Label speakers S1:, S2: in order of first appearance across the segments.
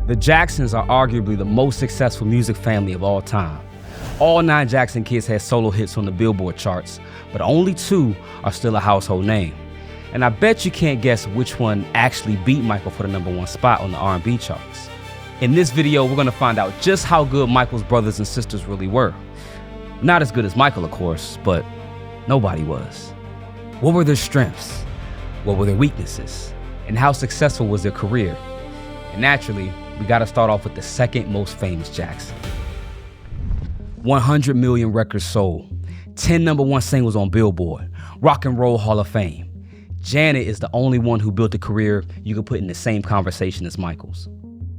S1: The Jacksons are arguably the most successful music family of all time. All 9 Jackson kids had solo hits on the Billboard charts, but only 2 are still a household name. And I bet you can't guess which one actually beat Michael for the #1 spot on the R&B charts. In this video, we're gonna find out just how good Michael's brothers and sisters really were. Not as good as Michael, of course, but nobody was. What were their strengths? What were their weaknesses? And how successful was their career? And naturally, we gotta start off with the second most famous Jackson. 100 million records sold, 10 #1 singles on Billboard, Rock and Roll Hall of Fame. Janet is the only one who built a career you could put in the same conversation as Michael's.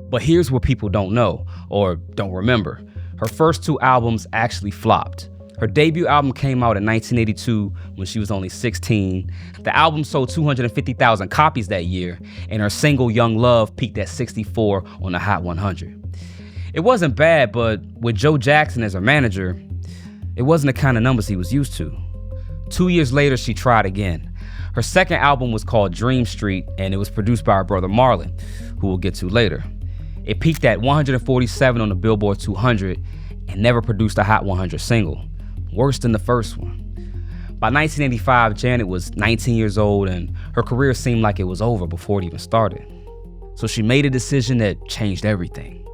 S1: But here's what people don't know, or don't remember. Her first 2 albums actually flopped. Her debut album came out in 1982 when she was only 16. The album sold 250,000 copies that year, and her single Young Love peaked at 64 on the Hot 100. It wasn't bad, but with Joe Jackson as her manager, it wasn't the kind of numbers he was used to. 2 years later, she tried again. Her second album was called Dream Street, and it was produced by her brother Marlon, who we'll get to later. It peaked at 147 on the Billboard 200 and never produced a Hot 100 single. Worse than the first one. By 1985, Janet was 19 years old and her career seemed like it was over before it even started. So she made a decision that changed everything.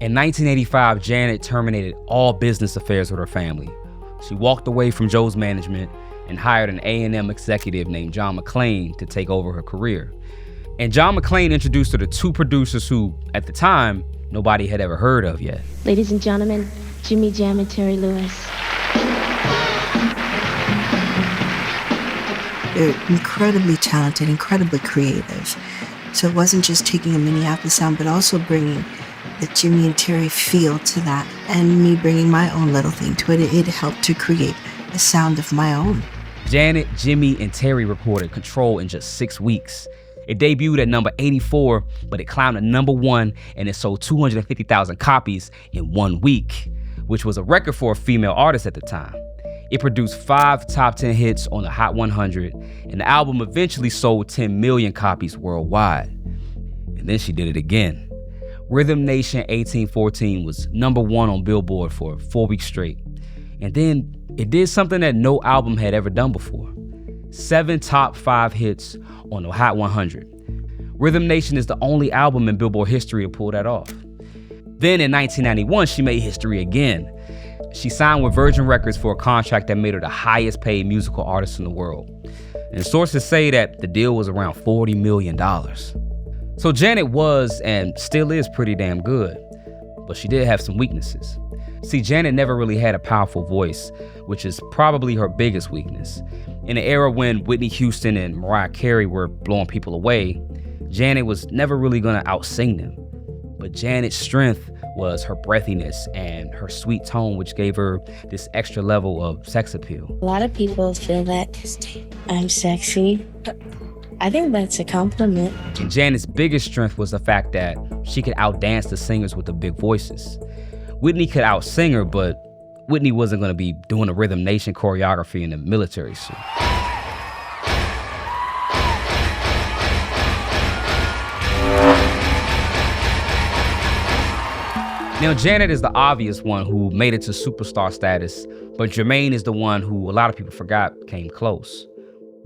S1: In 1985, Janet terminated all business affairs with her family. She walked away from Joe's management and hired an A&M executive named John McClain to take over her career. And John McClain introduced her to 2 producers who, at the time, nobody had ever heard of yet.
S2: Ladies and gentlemen, Jimmy Jam and Terry Lewis.
S3: They're incredibly talented, incredibly creative. So it wasn't just taking a Minneapolis sound, but also bringing the Jimmy and Terry feel to that, and me bringing my own little thing to it. It helped to create a sound of my own.
S1: Janet, Jimmy, and Terry recorded Control in just 6 weeks. It debuted at number 84, but it climbed to #1 and it sold 250,000 copies in 1 week, which was a record for a female artist at the time. It produced 5 top 10 hits on the Hot 100, and the album eventually sold 10 million copies worldwide. And then she did it again. Rhythm Nation 1814 was #1 on Billboard for 4 weeks straight. And then it did something that no album had ever done before. 7 top 5 hits on the Hot 100. Rhythm Nation is the only album in Billboard history to pull that off. Then in 1991, she made history again. She signed with Virgin Records for a contract that made her the highest paid musical artist in the world. And sources say that the deal was around $40 million. So Janet was, and still is, pretty damn good. But she did have some weaknesses. See, Janet never really had a powerful voice, which is probably her biggest weakness. In an era when Whitney Houston and Mariah Carey were blowing people away, Janet was never really gonna out-sing them. But Janet's strength was her breathiness and her sweet tone, which gave her this extra level of sex appeal.
S2: A lot of people feel that I'm sexy. I think that's a compliment.
S1: And Janet's biggest strength was the fact that she could outdance the singers with the big voices. Whitney could out-sing her, but Whitney wasn't gonna be doing a Rhythm Nation choreography in a military suit. Now, Janet is the obvious one who made it to superstar status, but Jermaine is the one who a lot of people forgot came close.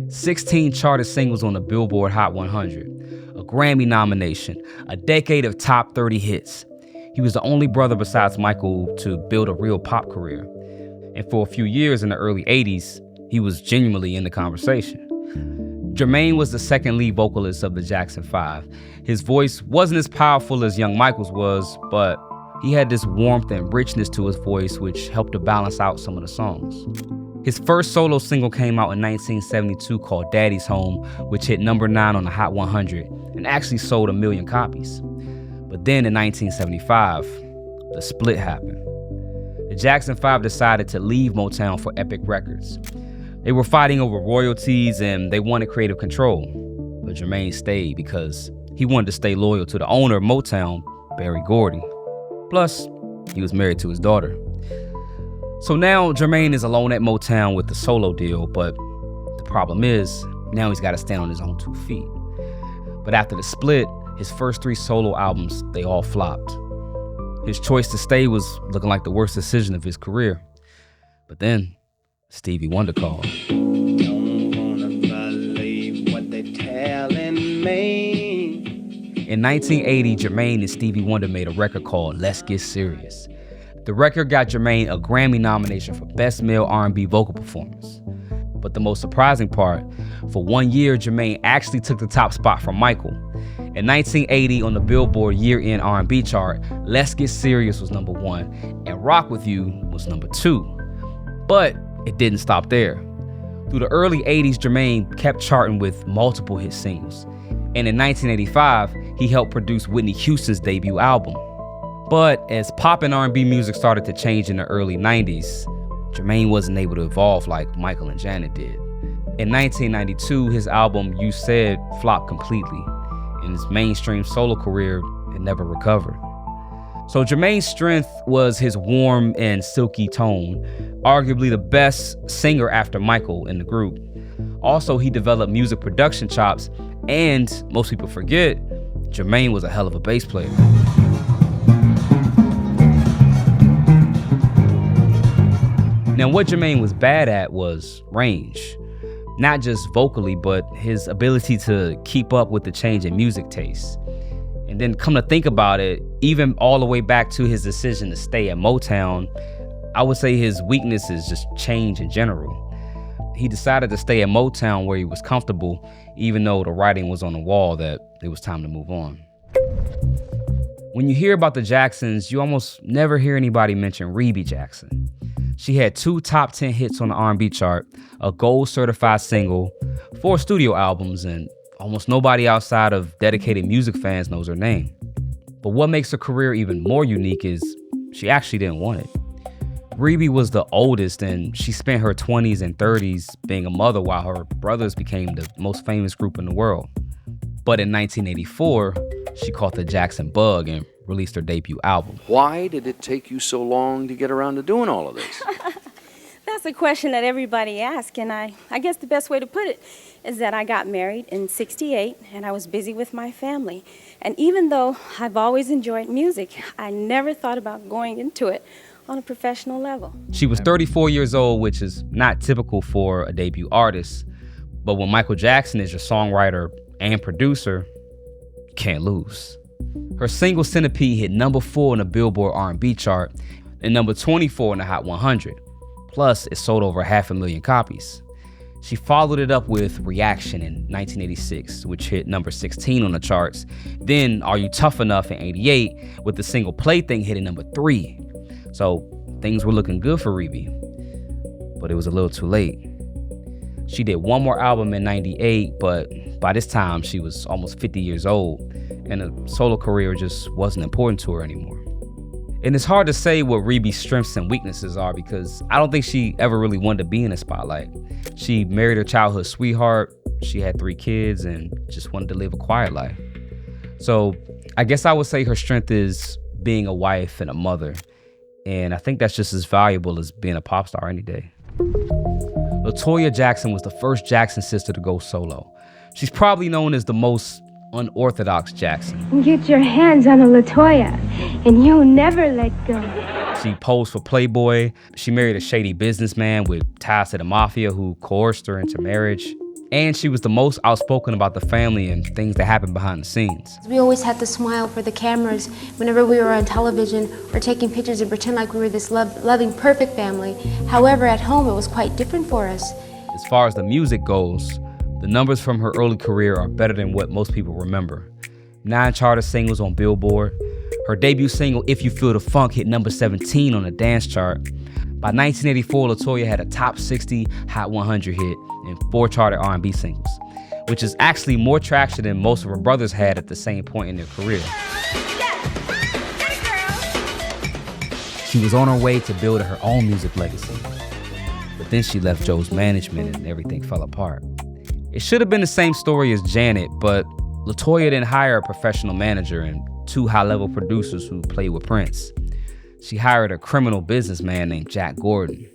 S1: 16 charted singles on the Billboard Hot 100, a Grammy nomination, a decade of top 30 hits. He was the only brother besides Michael to build a real pop career. And for a few years in the early 80s, he was genuinely in the conversation. Jermaine was the second lead vocalist of the Jackson 5. His voice wasn't as powerful as young Michael's was, but he had this warmth and richness to his voice which helped to balance out some of the songs. His first solo single came out in 1972 called Daddy's Home, which hit #9 on the Hot 100 and actually sold 1 million copies. But then in 1975, the split happened. The Jackson 5 decided to leave Motown for Epic Records. They were fighting over royalties and they wanted creative control. But Jermaine stayed because he wanted to stay loyal to the owner of Motown, Berry Gordy. Plus, he was married to his daughter. So now Jermaine is alone at Motown with the solo deal, but the problem is, now he's got to stand on his own 2 feet. But after the split, his first 3 solo albums, they all flopped. His choice to stay was looking like the worst decision of his career. But then, Stevie Wonder called.
S4: Don't wanna believe what they telling me.
S1: In 1980, Jermaine and Stevie Wonder made a record called Let's Get Serious. The record got Jermaine a Grammy nomination for Best Male R&B Vocal Performance. But the most surprising part, for 1 year, Jermaine actually took the top spot from Michael. In 1980, on the Billboard year-end R&B chart, Let's Get Serious was number 1, and Rock With You was number 2. But it didn't stop there. Through the early 80s, Jermaine kept charting with multiple hit singles. And in 1985, he helped produce Whitney Houston's debut album. But as pop and R&B music started to change in the early 90s, Jermaine wasn't able to evolve like Michael and Janet did. In 1992, his album You Said flopped completely, and his mainstream solo career had never recovered. So Jermaine's strength was his warm and silky tone, arguably the best singer after Michael in the group. Also, he developed music production chops, and most people forget, Jermaine was a hell of a bass player. Now, what Jermaine was bad at was range. Not just vocally, but his ability to keep up with the change in music tastes. And then come to think about it, even all the way back to his decision to stay at Motown, I would say his weakness is just change in general. He decided to stay at Motown where he was comfortable, even though the writing was on the wall that it was time to move on. When you hear about the Jacksons, you almost never hear anybody mention Rebbie Jackson. She had 2 top 10 hits on the R&B chart, a gold certified single, 4 studio albums, and almost nobody outside of dedicated music fans knows her name. But what makes her career even more unique is she actually didn't want it. Rebbie was the oldest, and she spent her 20s and 30s being a mother while her brothers became the most famous group in the world. But in 1984, she caught the Jackson bug and released her debut album.
S5: Why did it take you so long to get around to doing all of this?
S6: That's a question that everybody asks, and I guess the best way to put it is that I got married in '68, and I was busy with my family. And even though I've always enjoyed music, I never thought about going into it on a professional level.
S1: She was 34 years old, which is not typical for a debut artist. But when Michael Jackson is your songwriter and producer, you can't lose. Her single Centipede hit number 4 on the Billboard R&B chart and number 24 in the Hot 100. Plus, it sold over 500,000 copies. She followed it up with Reaction in 1986, which hit number 16 on the charts. Then Are You Tough Enough in 88, with the single Plaything hitting number 3. So things were looking good for Rebbie, but it was a little too late. She did one more album in 98, but by this time she was almost 50 years old, and a solo career just wasn't important to her anymore. And it's hard to say what Rebbie's strengths and weaknesses are because I don't think she ever really wanted to be in the spotlight. She married her childhood sweetheart, she had 3 kids, and just wanted to live a quiet life. So I guess I would say her strength is being a wife and a mother. And I think that's just as valuable as being a pop star any day. LaToya Jackson was the first Jackson sister to go solo. She's probably known as the most unorthodox Jackson.
S7: Get your hands on a LaToya, and you'll never let go.
S1: She posed for Playboy. She married a shady businessman with ties to the mafia who coerced her into marriage. And she was the most outspoken about the family and things that happened behind the scenes.
S8: We always had to smile for the cameras whenever we were on television or taking pictures and pretend like we were this loving, perfect family. However, at home, it was quite different for us.
S1: As far as the music goes, the numbers from her early career are better than what most people remember. 9 charted singles on Billboard. Her debut single, If You Feel the Funk, hit number 17 on the dance chart. By 1984, LaToya had a top 60 Hot 100 hit and 4 charted R&B singles, which is actually more traction than most of her brothers had at the same point in their career. She was on her way to building her own music legacy, but then she left Joe's management and everything fell apart. It should have been the same story as Janet, but LaToya didn't hire a professional manager and 2 high-level producers who played with Prince. She hired a criminal businessman named Jack Gordon,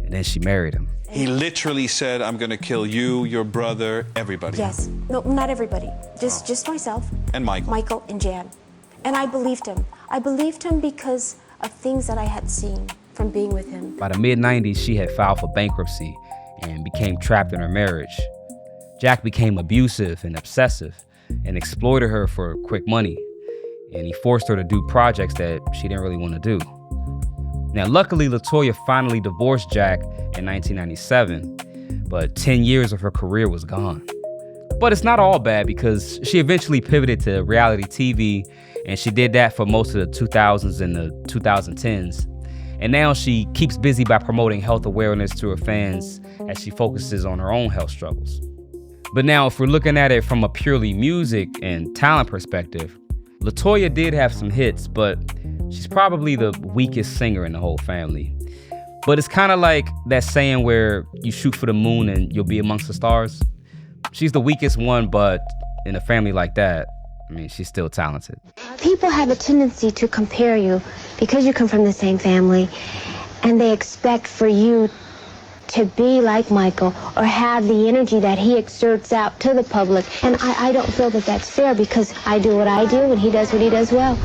S1: and then she married him.
S9: He literally said, I'm gonna kill you, your brother, everybody.
S10: Yes. No, not everybody. Just myself.
S9: And Michael.
S10: Michael and Jan. And I believed him. I believed him because of things that I had seen from being with him.
S1: By the mid-90s, she had filed for bankruptcy and became trapped in her marriage. Jack became abusive and obsessive and exploited her for quick money. And he forced her to do projects that she didn't really want to do. Now, luckily, LaToya finally divorced Jack in 1997, but 10 years of her career was gone. But it's not all bad because she eventually pivoted to reality TV, and she did that for most of the 2000s and the 2010s. And now she keeps busy by promoting health awareness to her fans as she focuses on her own health struggles. But now, if we're looking at it from a purely music and talent perspective, LaToya did have some hits, but she's probably the weakest singer in the whole family. But it's kind of like that saying where you shoot for the moon and you'll be amongst the stars. She's the weakest one, but in a family like that, I mean, she's still talented.
S8: People have a tendency to compare you because you come from the same family, and they expect for you to be like Michael or have the energy that he exerts out to the public. And I don't feel that that's fair because I do what I do and he does what he does well.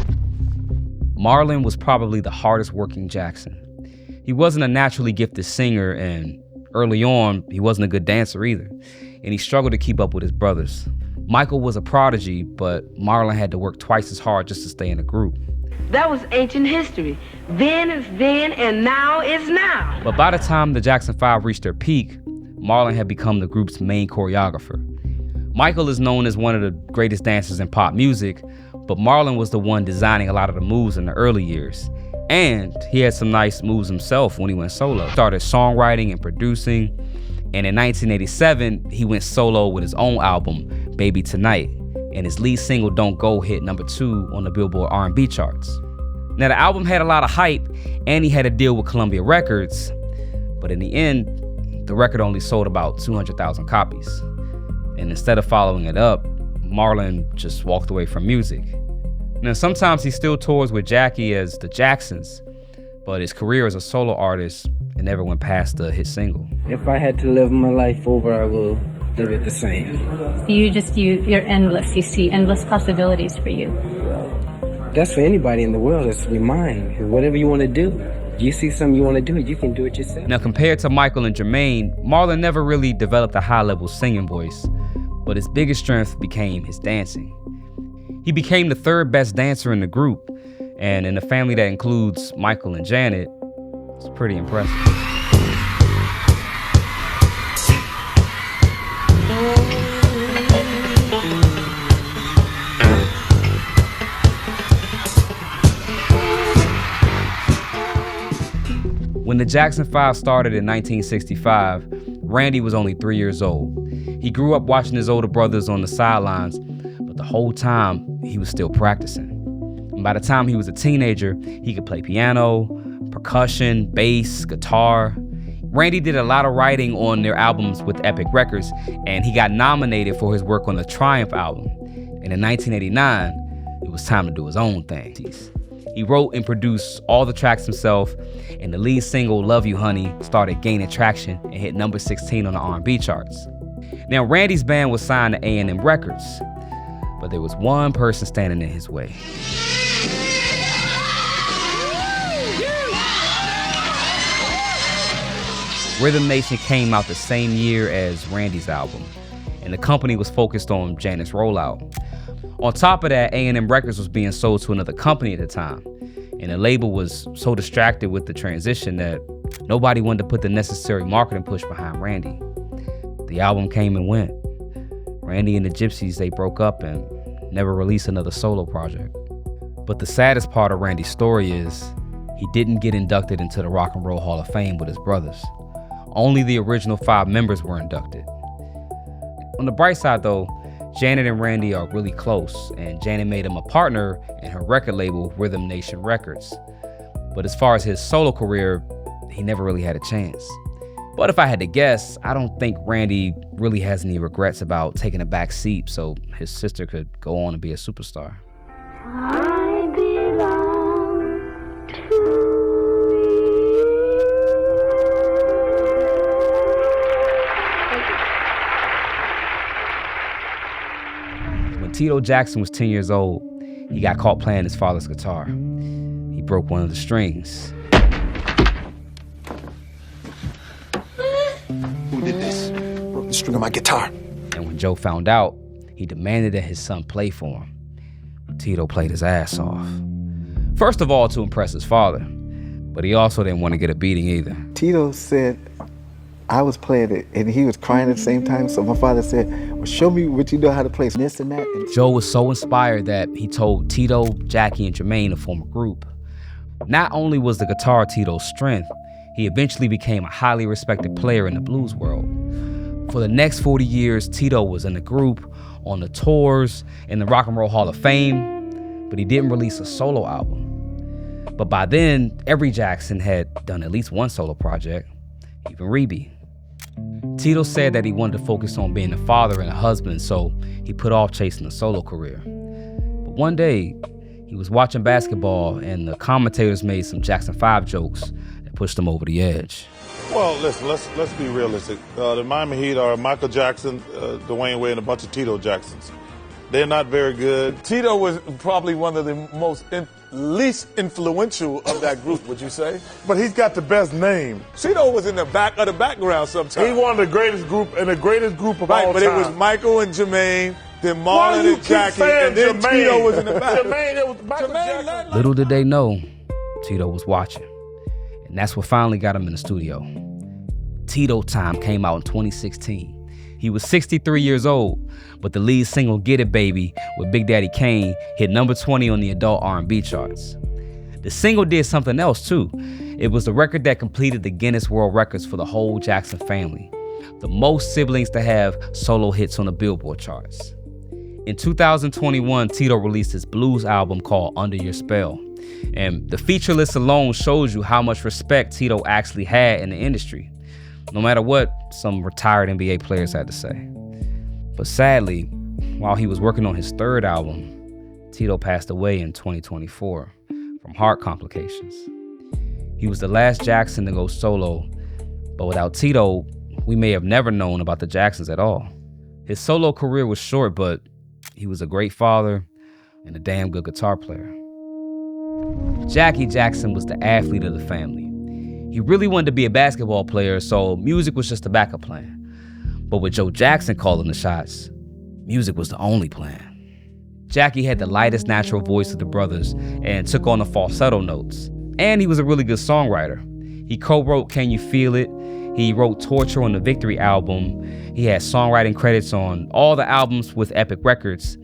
S1: Marlon was probably the hardest working Jackson. He wasn't a naturally gifted singer, and early on, he wasn't a good dancer either. And he struggled to keep up with his brothers. Michael was a prodigy, but Marlon had to work twice as hard just to stay in the group.
S11: That was ancient history. Then is then, and now is now.
S1: But by the time the Jackson 5 reached their peak, Marlon had become the group's main choreographer. Michael is known as one of the greatest dancers in pop music, but Marlon was the one designing a lot of the moves in the early years. And he had some nice moves himself when he went solo. Started songwriting and producing, and in 1987, he went solo with his own album, Baby Tonight, and his lead single, Don't Go, hit #2 on the Billboard R&B charts. Now, the album had a lot of hype, and he had a deal with Columbia Records, but in the end, the record only sold about 200,000 copies. And instead of following it up, Marlon just walked away from music. Now, sometimes he still tours with Jackie as the Jacksons, but his career as a solo artist, it never went past the hit single.
S12: If I had to live my life over, I will live it the same.
S13: You're endless. You see endless possibilities for you.
S12: That's for anybody in the world. It's be mine. Whatever you want to do. You see something you want to do, you can do it yourself.
S1: Now, compared to Michael and Jermaine, Marlon never really developed a high-level singing voice, but his biggest strength became his dancing. He became the third best dancer in the group, and in a family that includes Michael and Janet, it's pretty impressive. When the Jackson 5 started in 1965, Randy was only 3 years old. He grew up watching his older brothers on the sidelines, but the whole time he was still practicing. And by the time he was a teenager, he could play piano, percussion, bass, guitar. Randy did a lot of writing on their albums with Epic Records, and he got nominated for his work on the Triumph album. And in 1989, it was time to do his own thing. He wrote and produced all the tracks himself, and the lead single, Love You Honey, started gaining traction and hit #16 on the R&B charts. Now, Randy's band was signed to A&M Records, but there was one person standing in his way. Rhythm Nation came out the same year as Randy's album, and the company was focused on Janet's rollout. On top of that, A&M Records was being sold to another company at the time, and the label was so distracted with the transition that nobody wanted to put the necessary marketing push behind Randy. The album came and went. Randy and the Gypsies, they broke up and never released another solo project. But the saddest part of Randy's story is he didn't get inducted into the Rock and Roll Hall of Fame with his brothers. Only the original 5 members were inducted. On the bright side though, Janet and Randy are really close, and Janet made him a partner in her record label, Rhythm Nation Records. But as far as his solo career, he never really had a chance. But if I had to guess, I don't think Randy really has any regrets about taking a back seat so his sister could go on and be a superstar.
S7: I belong to
S1: Tito Jackson was 10 years old, he got caught playing his father's guitar. He broke one of the strings.
S14: Who did this? Broke the string of my guitar.
S1: And when Joe found out, he demanded that his son play for him. Tito played his ass off. First of all, to impress his father, but he also didn't want to get a beating either.
S15: Tito said I was playing it, and he was crying at the same time, so my father said, well, show me what you know how to play this and that. And
S1: Joe was so inspired that he told Tito, Jackie, and Jermaine to form a group. Not only was the guitar Tito's strength, he eventually became a highly respected player in the blues world. For the next 40 years, Tito was in the group, on the tours, in the Rock and Roll Hall of Fame, but he didn't release a solo album. But by then, every Jackson had done at least one solo project, even Rebbie. Tito said that he wanted to focus on being a father and a husband, so he put off chasing a solo career. But one day, he was watching basketball and the commentators made some Jackson 5 jokes that pushed him over the edge.
S16: Well, listen, let's be realistic. The Miami Heat are Michael Jackson, Dwayne Wade, and a bunch of Tito Jacksons. They're not very good. Tito was probably one of the least influential of that group, would you say? But he's got the best name. Tito was in the back of the background sometimes. He won the greatest group and the greatest group of all time. Right, but it was Michael and Jermaine, then Marlon and Jackie, and then Jermaine. Tito was in the back. Jermaine,
S1: Little did they know, Tito was watching. And that's what finally got him in the studio. Tito Time came out in 2016. He was 63 years old, but the lead single Get It Baby with Big Daddy Kane hit number 20 on the adult R&B charts. The single did something else too. It was the record that completed the Guinness World Records for the whole Jackson family, the most siblings to have solo hits on the Billboard charts. In 2021, Tito released his blues album called Under Your Spell. And the feature list alone shows you how much respect Tito actually had in the industry, no matter what some retired NBA players had to say. But sadly, while he was working on his third album, Tito passed away in 2024 from heart complications. He was the last Jackson to go solo, but without Tito, we may have never known about the Jacksons at all. His solo career was short, but he was a great father and a damn good guitar player. Jackie Jackson was the athlete of the family. He really wanted to be a basketball player, so music was just a backup plan. But with Joe Jackson calling the shots, music was the only plan. Jackie had the lightest natural voice of the brothers and took on the falsetto notes. And he was a really good songwriter. He co-wrote Can You Feel It? He wrote Torture on the Victory album. He had songwriting credits on all the albums with Epic Records.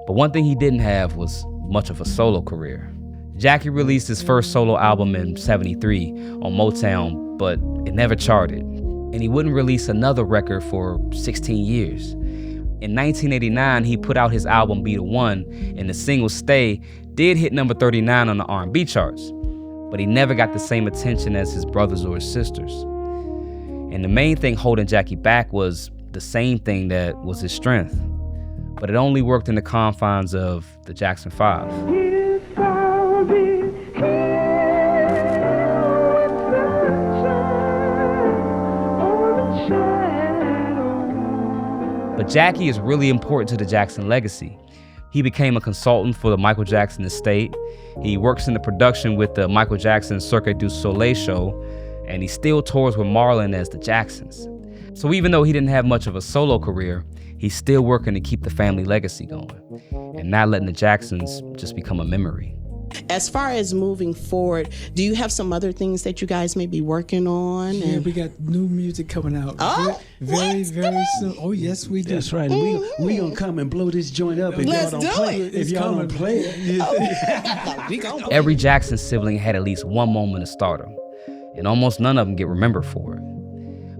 S1: But one thing he didn't have was much of a solo career. Jackie released his first solo album in '73 on Motown, but it never charted. And he wouldn't release another record for 16 years. In 1989, he put out his album Be The One, and the single Stay did hit number 39 on the R&B charts, but he never got the same attention as his brothers or his sisters. And the main thing holding Jackie back was the same thing that was his strength, but it only worked in the confines of the Jackson 5. But Jackie is really important to the Jackson legacy. He became a consultant for the Michael Jackson estate. He works in the production with the Michael Jackson Cirque du Soleil show, and he still tours with Marlon as the Jacksons. So even though he didn't have much of a solo career, he's still working to keep the family legacy going and not letting the Jacksons just become a memory.
S17: As far as moving forward, do you have some other things that you guys may be working on?
S18: Yeah, we got new music coming out very soon. Oh, yes, we do.
S19: That's right. We gonna come and blow this joint up if y'all don't play it. If y'all don't play it.
S1: Every Jackson sibling had at least one moment of stardom, and almost none of them get remembered for it.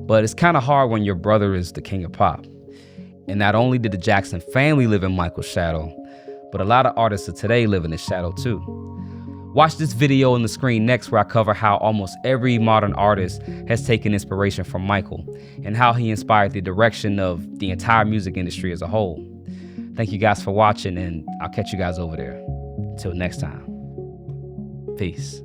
S1: But it's kind of hard when your brother is the king of pop. And not only did the Jackson family live in Michael's shadow, but a lot of artists of today live in his shadow too. Watch this video on the screen next where I cover how almost every modern artist has taken inspiration from Michael and how he inspired the direction of the entire music industry as a whole. Thank you guys for watching, and I'll catch you guys over there. Until next time, peace.